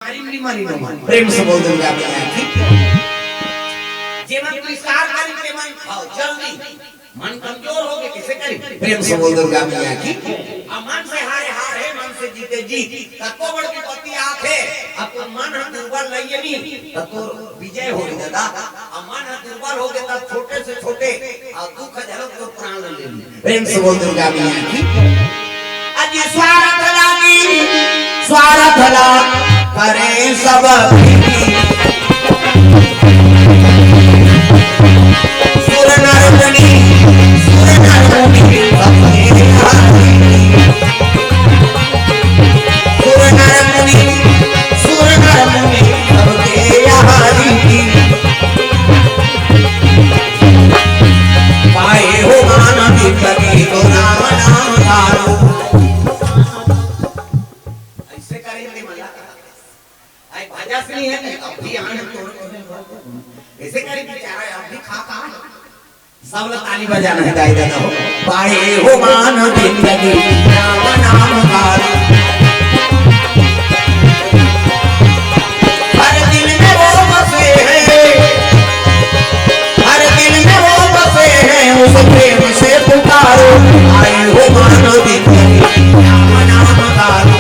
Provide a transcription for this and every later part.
प्रेम से बोल दुर्गा मैया की जेमन विस्तार करी के मन खाओ जल्दी मन कमजोर हो गए किसे करी प्रेम से बोल दुर्गा मैया की मन से हारे हार है मन से जीते जीत तत्व बड़ की पति आखे अब तो मन दुर्बल नहीं तो विजय हो दादा अब मन दुर्बल हो गए तब छोटे से छोटे और दुख झलक तो प्राण ले लिए प्रेम से बोल दुर्गा मैया की अजी स्वार्थ लागी करे सब सुर नर मुनि सबके हारी पाए हो माना लगी तो राम नाम गालो नहीं है अभी आने ऐसे करी बेचारा अभी खा सब लोग ताली बजाना है गाय दादा हो पाए हो मान जिंदगी राम नाम गाली हर दिल में वो बसे हैं हर दिल में वो बसे हैं उस प्रेम से पुकारो आए हो मान जिंदगी राम नाम गाली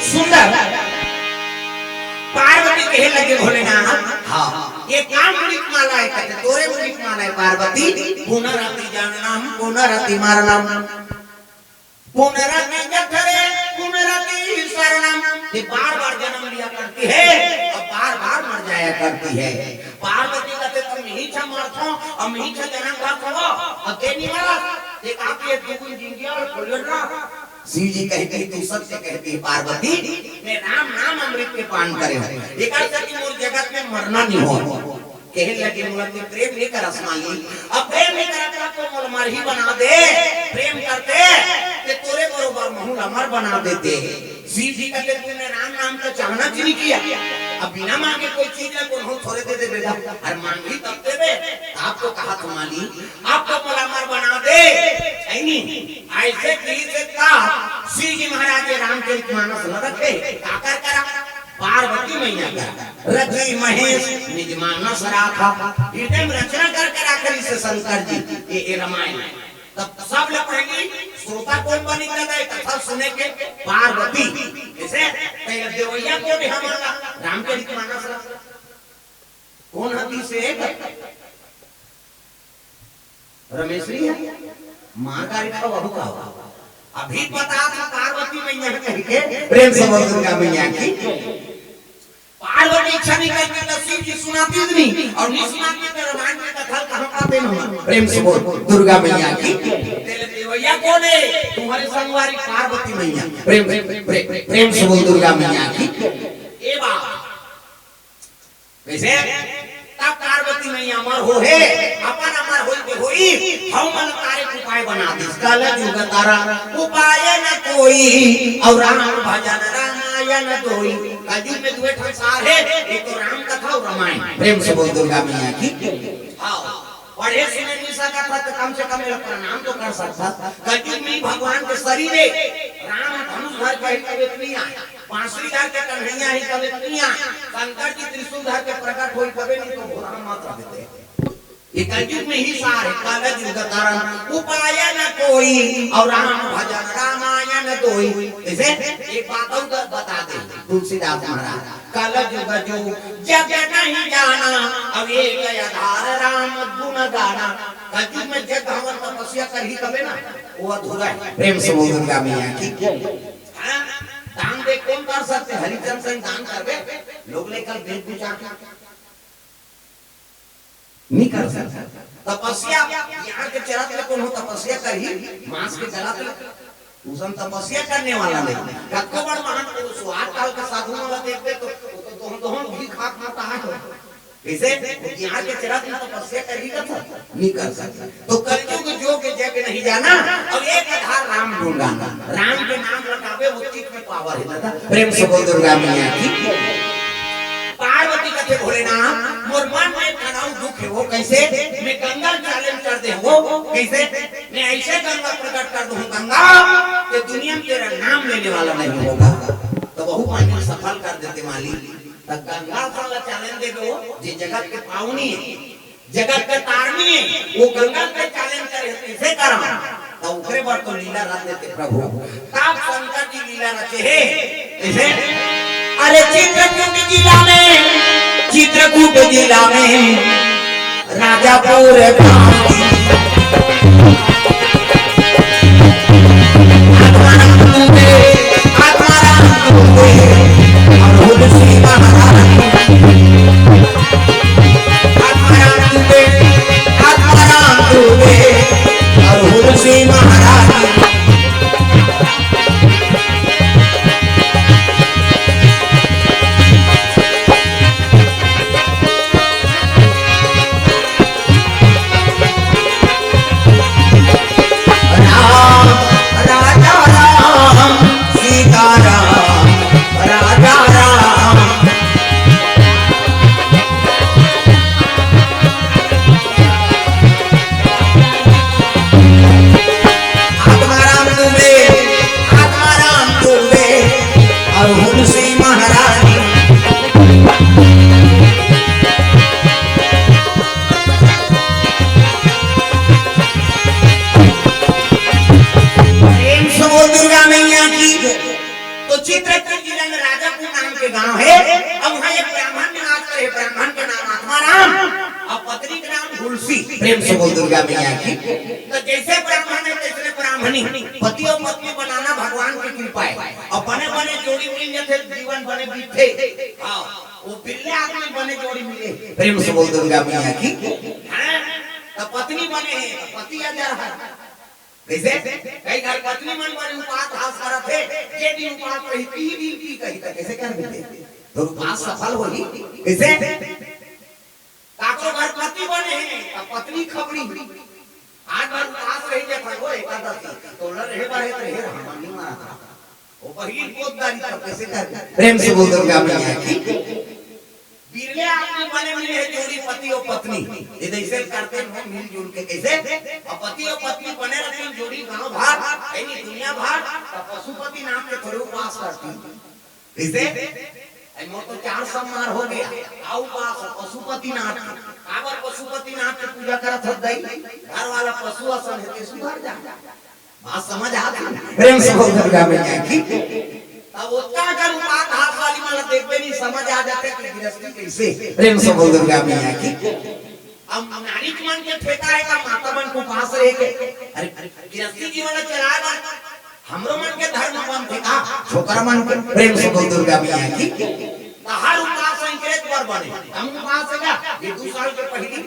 सुंदर पार्वती कहे लगे भोलेनाथ हाँ ये काम मुड़िक माला है कहते तोरे मुड़िक माला है पार्वती पुनरति जाननाम पुनरति मरणम पुनरति जठरे पुनरति शरणम ये बार-बार जन्म लिया करती है और बार-बार मर जाया करती है पार्वती कहते तुम ही छ मरथो और ही छ जन्म करथो अकेली मरत एक आपके दुगुन जिंदगी और खोलना शिव जी कहते तू सत्य कहती है पार्वती मैं राम नाम अमृत के पान करे एक ऐसा कि मोर जगत में मरना नहीं हो कहने लगे मुझे प्रेम लेकर असमाली अब प्रेम लेकर तो मोर मर ही बना दे प्रेम करते कि तोरे बरोबर महूल अमर बना देते शिव जी कहते तूने राम नाम का चाहना क्यों नहीं किया अब बिना मांगे कोई चीज है को हम थोड़े दे बेटा और मांगी तब देवे आपको कहा तुम्हारी आपको मोर अमर बना दे नहीं ऐसे की से का शिव जी महाराज रामचरित मानस न रखे काकर करा पार्वती मैया का रघुई महेश निज मानस राखा हृदय में रचना कर आखिरी से शंकर जी ये रामायण है तब सब लोग कहेंगे श्रोता कौन बनी गए कथा सुने के पार्वती इसे देवैया को भी हमारा रामचरित मानस राखा कौन हती से रमेश्वरी है मां का रिश्ता बहु का अभी पता था पार्वती मैया कह के प्रेम से बोल दुर्गा मैया की पार्वती इच्छा नहीं करती तो शिव जी सुनाती नहीं और नहीं सुनाती तो रामायण में कथा कहां पाते हम प्रेम से बोल दुर्गा मैया की देवैया कौन है तुम्हारे संगवारी पार्वती मैया प्रेम से बोल दुर्गा मैया की ए बात वैसे तब पार्वती मैया अमर हो है अपन अमर होई के होई हम मन तारे उपाय बना दे कल युग तारा उपाय न कोई और राम भजन रामायण दोई कलयुग में दुए संसार है एक तो राम कथा और रामायण प्रेम से बोल दुर्गा मैया की हां पढ़े सुने नहीं सका था तो कम से कम मेरा प्रणाम तो कर सकता कलयुग में भगवान के शरीर है राम धनुष धर के कभी नहीं आया बांसुरी धर के कन्हैया ही कभी नहीं आया शंकर जी त्रिशूल धर के प्रकट होई कभी नहीं तो भोला मात्र देते ये कलयुग में ही सार है कागज युग तारण उपाय न कोई और राम भजन रामायण दोई ऐसे एक बात और बता दे तुलसीदास महाराज कागज युग जो जग नहीं जाना अब एक आधार राम गुण गाना कलयुग में जग हवन तपस्या कर ही कबे ना वो अधूरा है प्रेम से बोल दुर्गा मैया की दान दे कौन कर सकते हरिचंद सिंह दान करबे लोग लेकर बेच पूछा नहीं कर सकता तपस्या यार के चरत में कौन हो तपस्या कर ही मांस के जला तो उसम तपस्या करने वाला नहीं कक्को बड़ महान पुरुष आजकल के साधुओं वाला देखते तो दोनों भी खाक मारता है कैसे यहाँ के चरत में तपस्या करी का था नहीं कर सकता। तो कलयुग जो के जग नहीं जाना अब एक आधार राम ढूंढाना, राम के नाम लगावे वो चित्त में पावर है दादा। प्रेम से बोल दुर्गा मैया की। पार्वती कथे भोलेनाथ मोर मन में तनाव दुख है वो कैसे मैं गंगा चैलेंज कर दे वो कैसे मैं ऐसे गंगा प्रकट कर दूं गंगा कि दुनिया में तेरा नाम लेने वाला नहीं होगा। तो बहु पानी सफल कर देते माली तब गंगा वाला चैलेंज दे दो जे जगत के पावनी है जगत के तारनी है वो गंगा के चैलेंज करे कैसे करा तो ऊपरे बार तो लीला रच देते प्रभु तब शंकर जी लीला रचे है कैसे अरे चित्रकूट जिला में राजापुर गांव प्रेम से बोल दुर्गा मैया की। तो जैसे ब्राह्मण है तैसे ब्राह्मणी पति और पत्नी बनाना भगवान की कृपा है। और बने बने जोड़ी मिल जाते जीवन बने बीते हां वो बिल्ले आदमी बने जोड़ी मिले प्रेम से बोल दुर्गा मैया की। तो पत्नी बने पति आ जा रहा है कैसे कई घर पत्नी मन बने उपास हास करत है जे दिन उपास रही की कही त कैसे कर देते तो उपास सफल होगी कैसे काको घर पति बने हैं पत्नी खबरी आज बार उपास रही जे फगो एकादशी तो लड़ रहे बारे रहे हमानी मारा था वो पहली पोतदारी तब कैसे कर प्रेम से बोल दुर्गा मैया की। बिरले आदमी बने मिले है जोड़ी पति और पत्नी ये ऐसे करते हैं मिलजुल के कैसे और पति और पत्नी बने रहते हैं जोड़ी गांव भार यानी दुनिया भार पशुपति नाम के थोड़े उपास करती कैसे मोर तो 4 सम्मार हो गया आउ पास पशुपति नाथ काबर पशुपति नाथ की पूजा करत हो गई घर वाला पशु असन है सुधर जा बात समझ आती प्रेम से बोल दुर्गा मैया की। अब उसका कर उपास हाथ वाली वाला देखते नहीं समझ आ जाते कि गृहस्थी कैसे प्रेम से बोल दुर्गा मैया की। अब नारी मन के ठेका है का माता मन को पास रहे के अरे गृहस्थी जीवन चलाए हमरो मन के धर्म बन थे का छोकरा मन के प्रेम से बोल दुर्गा मैया की। हर उपास संकेत पर बने हम उपास है ये 2 साल के पहली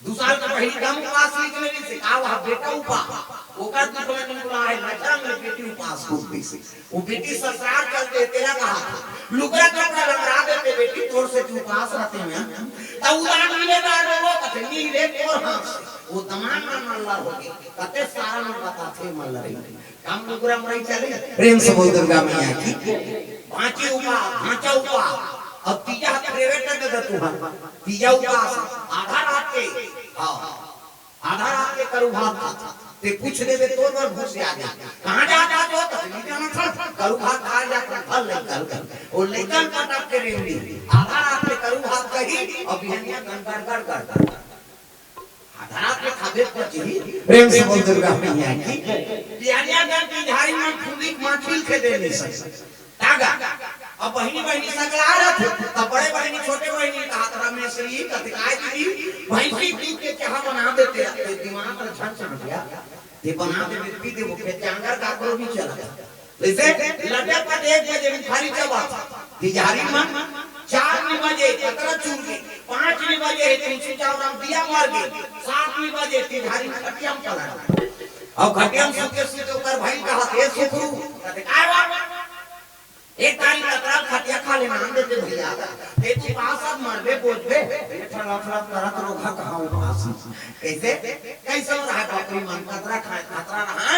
2 साल के पहली हम उपास लिखने नहीं सिखाओ हा बेटा उपास ओकर दुखला निकला है नजर में बेटी उपास करती से वो बेटी ससुराल चलते तेरा कहा लुगरा कपड़ा लगा देते बेटी तोर से तू उपास रहते हैं तब उदान मिलेगा वो कथनी रे और हां वो तमाम मल्ला हो गए कते सारा मन बताते मल्ला रही काम लुगरा मरई चले प्रेम से बोल दुर्गा मैया की। भांची उपा भांचा उपा अब तीजा प्राइवेट दे दे तू तीजा उपास आधा रात के हां आधा रात के करू भात ते पूछ देबे तोर पर घुस आ जा कहां जाता तो तकली जाना था करू भात खा जा फल नहीं कर वो लेकर पटक के रेंदी आधा रात के करू भात कही और बिहनिया गन कर रात के खाबे पर जी प्रेम से बोल दुर्गा मैया की। बिहारिया गन की झाड़ी में खुदी माखिल के देनी तागा अब बहिनी सकला रथ तब बड़े बहिनी छोटे बहिनी हाथ रमेश जी कतिकाय दीदी भैंसी दूध के चाह बना देते दिमाग पर छन छन गया ये बना दे पी दे वो के चांगर का करो भी चला जैसे लड़े पर 1 बजे खाली चबा बिहारी मन 4 बजे कतरा चूर गई 5 बजे तुलसी चावराम दिया मार गई 7 बजे तिहारी खटियाम चला अब खटियाम सुके ऊपर भाई कहा हे सुखरू कहते काय बात एक तारी कतरा खटिया खा ले मान देते भैया ये तू पास अब मरबे बोलबे ठला ठला करत रोगा कहां उपास कैसे कैसे हो रहा है बापरी मन खतरा खाए खतरा रहा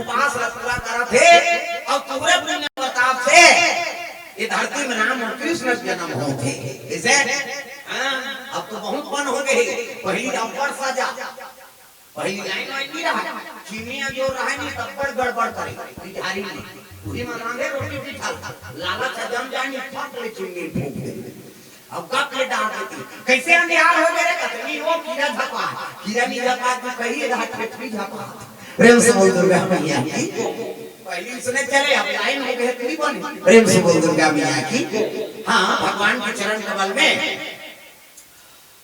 उपास रतरा करत है और पूरे पुण्य प्रताप से ये धरती में राम और कृष्ण जन्म होते कैसे अब तो बहुत बन हो गए पहली अब्बर सजा पहली लाइन नहीं रहा चीनिया जो रहा नहीं तब्बड़ गड़बड़ करे बिहारी ने पूरी मनांगे रोटी बिठा लालच जम जानी फट ले चीनी फूंक दे अब कब ले डाल देती कैसे अंधियार हो गए कतनी वो कीड़ा नहीं झपा तो कही रहा ठेठी झपा प्रेम से बोल दुर्गा मैया की पहली सुने चले अब लाइन हो गए तेरी बनी प्रेम से बोल दुर्गा मैया की हां भगवान के चरण कमल में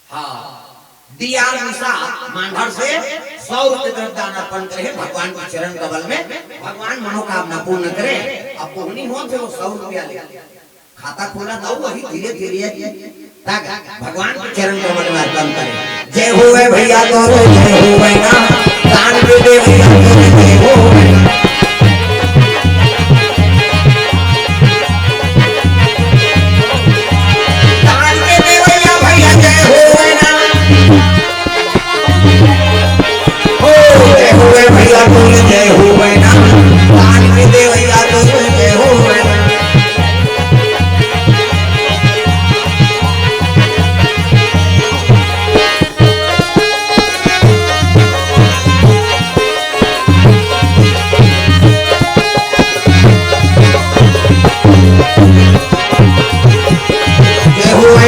हां दिया निशा मांडर से 100 रुपए दान अर्पण करे भगवान के चरण कमल में भगवान मनोकामना पूर्ण करे अब पूर्णी हो थे वो 100 रुपया ले खाता खोला दो वही धीरे धीरे ताकि भगवान के चरण कमल में अर्पण करे जय होवे भैया तो जय होवे ना दान भी दे भैया तो जय होवे दान के दे भैया भैया जय होवे ना हो जय होवे भैया तो जय होवे ना दान के दे भैया तो जय होवे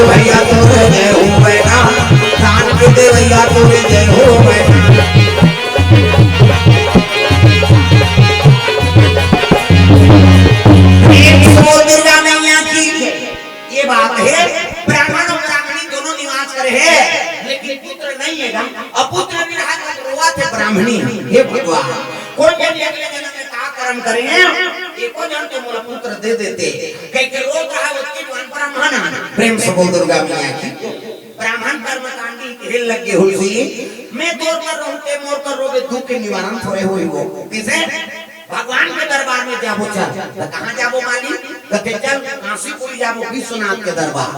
भैया तो जय होवे ना दान के दे भैया तो जय होवे दुर्गा मैया की ये बात है ब्राह्मण और ब्राह्मणी दोनों निवास करे है लेकिन पुत्र नहीं है अपुत्र विरहा रोवा थे ब्राह्मणी हे भगवान कोई जन अगले जन्म में का कर्म करेंगे एको जन के मूल पुत्र दे देते कई के रोग रहा उसके जवान ब्राह्मण प्रेम से बोल दुर्गा मैया की ब्राह्मण कर्म कांडी खेल लगे हुई मैं तोड़ कर रहूं के मोर कर रोगे दुख के निवारण थोड़े हुई वो किसे भगवान के दरबार में जाबो चल कहां जाबो मालिक कहते चल काशीपुर जाबो विश्वनाथ के दरबार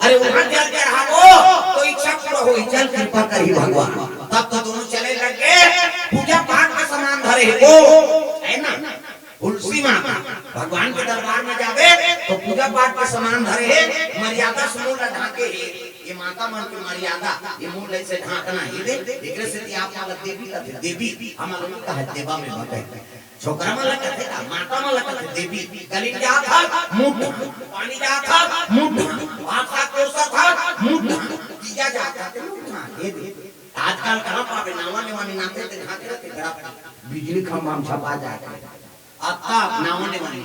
अरे वहां चल के रहो तो इच्छा पूरा होई चल कृपा करी भगवान तब तो दोनों चले लगे पूजा पाठ का सामान धरे हो है ना तुलसी माता भगवान के दरबार में जावे तो पूजा पाठ का सामान धरे मर्यादा समूल ढाके ये माता मन की मर्यादा ये मूल ऐसे ढाकना ये दे एकरे से आप वाला देवी का देवी हमारा लोग का है देवा में बताए छोकरा वाला कहते था माता वाला कहते देवी गली जा था मुठ पानी जा था मुठ भाषा कोसा था मुठ किया जाता था मुठ ये दे आजकल कहां पावे नावा लेवानी नाते ते ढाके रहते गड़ा बिजली खंभा में छपा जाता आता नावा लेवानी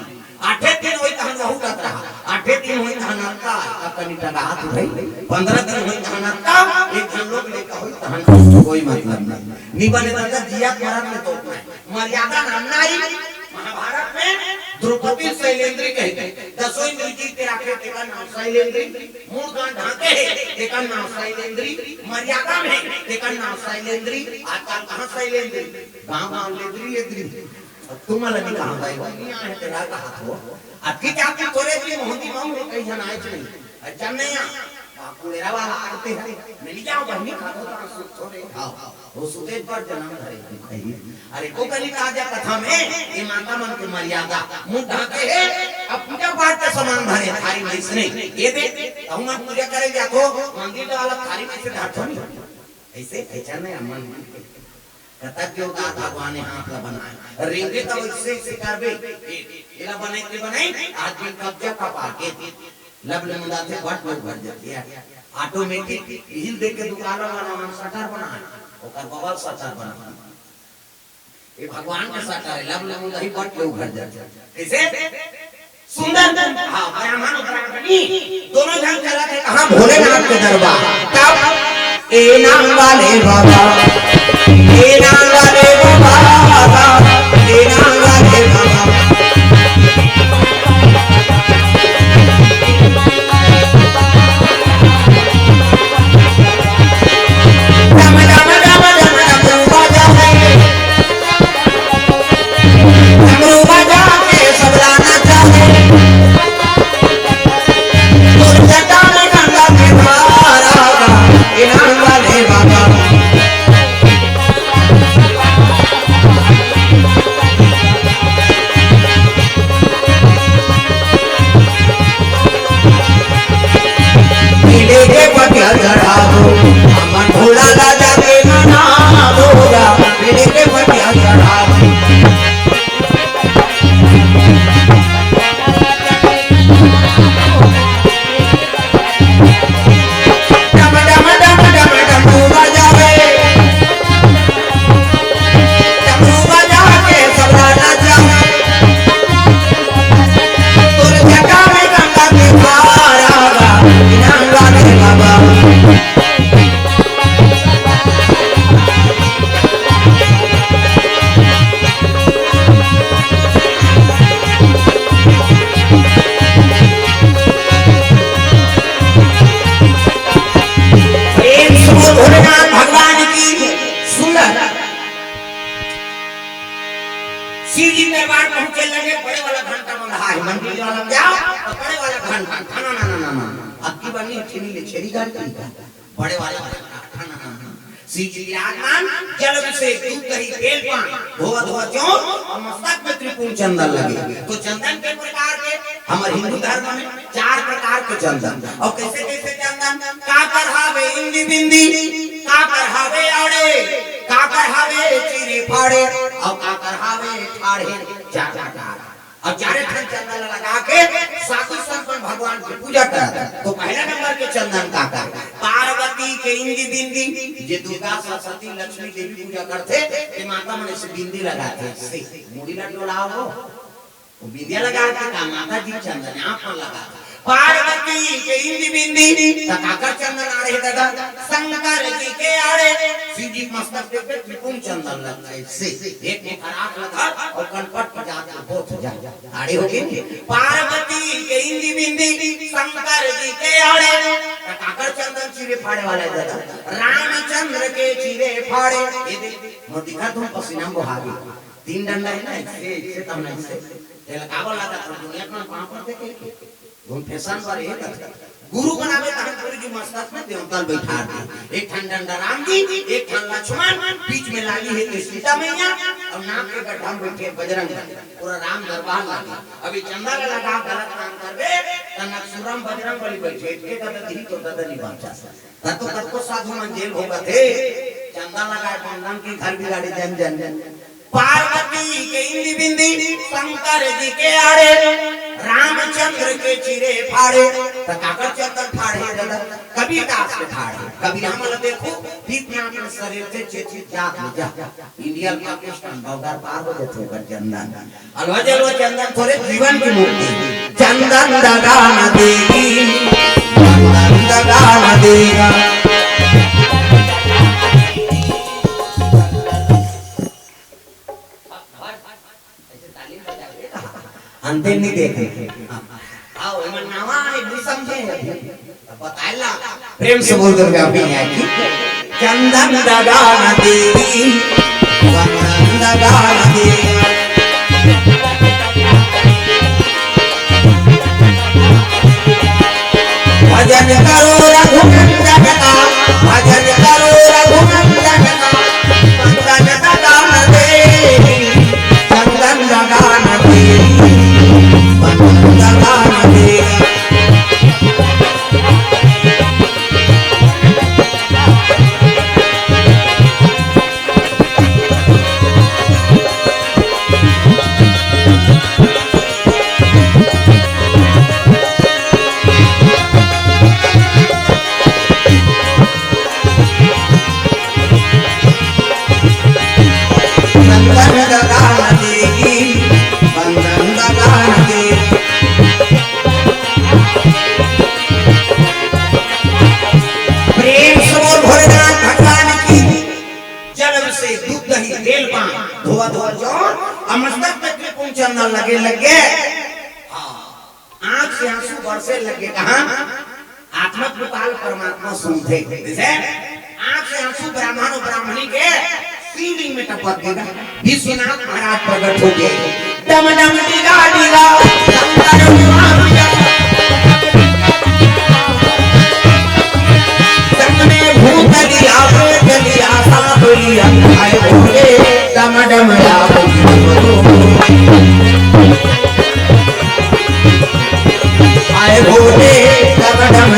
आठे दिन होई तहन रहू करत रहा आठे दिन होई तहन आता कनी टका हाथ भाई 15 दिन होई तहन आता एक जन लोग लेका होई तहन कोई मतलब नहीं निबने बंदा जिया करत में तो मर्यादा नाम नारी महाभारत में द्रौपदी शैलेंद्री कहते दसों इंद्री के राखे तेका नाम शैलेंद्री मूल गांव ढाके है तेका नाम शैलेंद्री मर्यादा में तेका नाम शैलेंद्री आजकल कहां शैलेंद्री गांव लेंद्री लेंद्री तुम्हाला नहीं कहां भाई दुनिया है तेरा कहा तो आपकी क्या आपकी तोरे की मोहंदी मांग कहीं जन आए नहीं अच्छा नहीं कुलेरा वाला आते हैं मिल जाओ बहनी खा दो तो थोड़े खाओ वो सुते पर जन्म धरे अरे को कली राजा कथा में ये माता मन की मर्यादा मुंह ढाके है अब पूजा पाठ का सामान धरे थारी में इसने ये दे हम पूजा करे जा तो मंदिर वाला थारी में से ढाठो नहीं ऐसे ऐसा नहीं अमन कतक्यो दा भगवान ने हाथ ला बनाए रिंगे तो इससे करबे एला बने के बनाई आदमी कब्जा का पाके लबले मुंदा से बट भर जाती है ऑटोमेटिक हिल दे के दुकान वाला शटर बनाए ओकर बबल शटर बना ये भगवान का शटर है लबले मुंदा ही बट के उभर जाते कैसे सुंदर हां ब्राह्मण ब्राह्मणी दोनों जन चला थे कहां भोलेनाथ के दरबार तब ए नाम वाले बाबा ए नाम वाले बाबा ए नाम वाले बाबा सब लाना चाहे सीधी दरबार पहुंचे लगे, बड़े वाला घंटा बंधा है, मंदिर वाला जाओ तो बड़े वाला घंटा ना ना ना ना अक्की बनी ठेली ले छेरी गाड़ी बड़े वाला घंटा ना ना सीधी आगमन जल से दूध दही तेल पान धोआ धोआ चौर और मस्तक में त्रिपुर चंदन लगे। तो चंदन के प्रकार के हमारे हिंदू धर्म में 4 प्रकार के चंदन, और कैसे कैसे चंदन का करहावे इंदी बिंदी, का करहावे आड़े, का करहावे चिरे फाड़े, और का करहावे ठाड़े, 4 प्रकार। और 4 ठन चंदन लगा के साधु संत भगवान की पूजा करता। तो पहला नंबर के चंदन का पार्वती के इंदी बिंदी, जे दुर्गा सरस्वती लक्ष्मी देवी पूजा करते ते माता मन से बिंदी लगाते, से मुड़ी ला डोलाओ वो बिंदिया लगा के का माता जी चंदन आप पर लगा। पार्वती के इंदी बिंदी तकाकर चंदन आड़े दादा, शंकर जी के आड़े सीधी मस्तक पे त्रिपुर चंदन लगता है, से एक में खराब लगा और कनपट पर जाके बोथ जाए आड़े हो गए। पार्वती के इंदी बिंदी शंकर जी के आड़े तकाकर चंदन चिरे फाड़े वाला दादा, रामचंद्र के चिरे फाड़े। ये देख मैं दिखा तुम पसीना बहागे 3 डंडा है ना, इससे तब ना इससे ये लगावल लगा तो दुनिया में कहां पर देखे वो फैशन पर ये करता। गुरु बनावे तारपुरी जी मस्तक में देवताल बैठा दे, एक ठन डंडा राम जी, एक ठन लक्ष्मण, बीच में लाली है तो सीता मैया, और नाक के गड्ढा में बैठे बजरंग, पूरा राम दरबार लगा। अभी चंदा लगा गलत काम करबे तनक सुरम बजरंग बली बैठे के कदा दी तो कदा नहीं बचा तब तो साधु मन जेल होगा थे। चंदा लगाए बंधन की घर भी गाड़ी जन जन जन। पार्वती के इंदी बिंदी शंकर जी के आड़े, रामचंद्र के चिरे फाड़े, तकाकर चंदन फाड़े दादा, कभी दास के फाड़े। कभी हम देखो दीप में अपने शरीर से चेचित जात में जा इंडिया पाकिस्तान बौदार पार हो जाते पर चंदन अलवजे लो चंदन थोड़े जीवन की मूर्ति चंदन दगाना देगी, चंदन दगाना देगा। अंतिम नहीं देखे आओ मन नावा नहीं समझे बताइला प्रेम से बोल दुर्गा मैया की चंदन दगाना देवी, चंदन दगाना देवी। भजन करो रघुनंदन का, भजन करो रघुनंदन का, चंदन दगाना देवी, चंदन दगाना देवी, चंदन दगाना देवी। चंदन लगे लगे आंख से आंसू बरसे लगे। कहां आत्मा पुकार परमात्मा सुनते जैसे आंख से आंसू ब्राह्मण और ब्राह्मणी के शिवलिंग में टपक गया। विश्वनाथ महाराज प्रकट हो गए, डम डम डिगा डिगा शंकर विवाह संग में भूत दिया प्रेत दिया सांप लिया आए भोले डम डम आए भोले डम डम